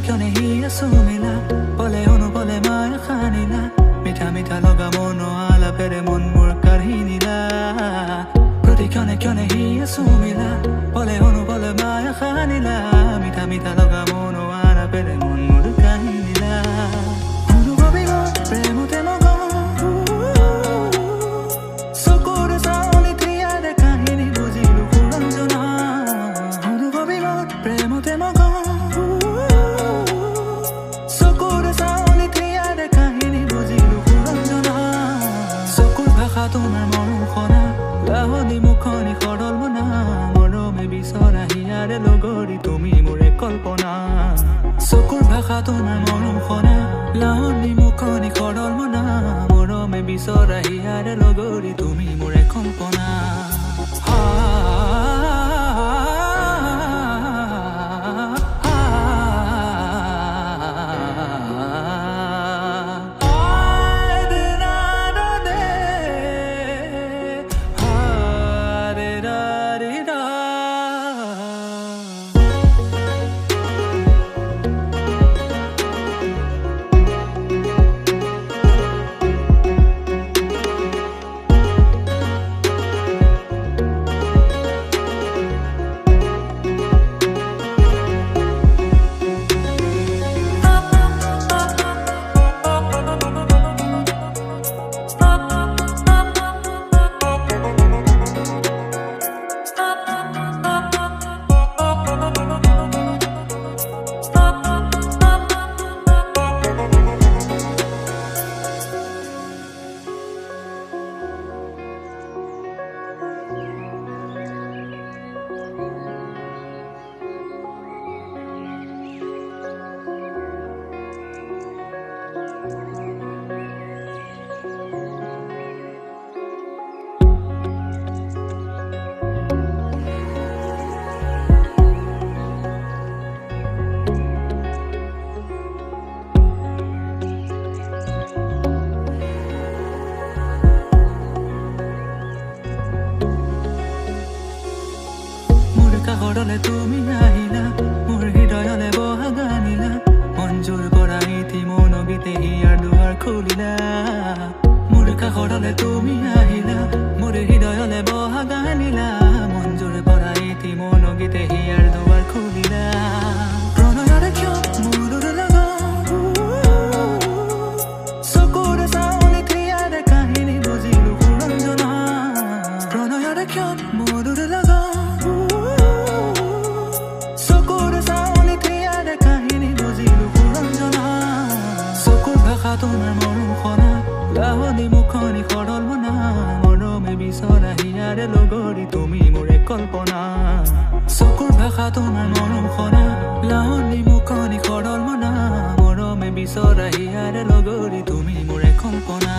Kyone hi asumila bole onu bole ma khanila mitha mitha loga mono ala pere mon mur karhinila proti kyone hi asumila bole onu bole ma khanila mitha mitha loga mono ala pere mon mur karhinila unu gobigo premo te mogo sokore sa oni triya de kahini bujilu kuranjana unu gobigo premo te mogo তোমার মরম খনা লাহনি মুখনি খরল মনা মরমে বিচৰা হিয়াৰে লগৰি তুমি মোৰে কল্পনা চকুৰ ভাষা তোমাৰ মৰম খনা লাহনি মুখনি খৰল মনা মৰমে বিচৰা হিয়াৰে লগৰি তুমি মোৰে কল্পনা কাগৰলে তুমি আহিলা মোৰ হৃদয়লে বহা গানিলা মঞ্জুৰ পৰা ইতি মন গীতে হিয়াৰ দুৱাৰ খুলিলা মোৰ কাগৰলে তুমি আহিলা মোৰ হৃদয়লে বহা গানিলা মঞ্জুৰ পৰা ইতি মন গীতে হিয়াৰ দুৱাৰ খুলিলা প্ৰণয়ৰে কিয় মোৰৰ লগা চকুৰে চাওনি ক্ৰিয়াৰে কাহিনী বুজিলো সুৰঞ্জনা প্ৰণয়ৰে কিয় মোৰৰ লগা তোমাৰ মৰম খনা লাহনি মুখনি খৰল মনা মৰমে বিচৰা হিয়াৰে লগৰি তুমি মোৰে কল্পনা চকুৰ ভাষা তোমাৰ মৰম খনা লাহনি মুখনি খৰল মনা মৰমে বিচৰা হিয়াৰে লগৰি তুমি মোৰে কল্পনা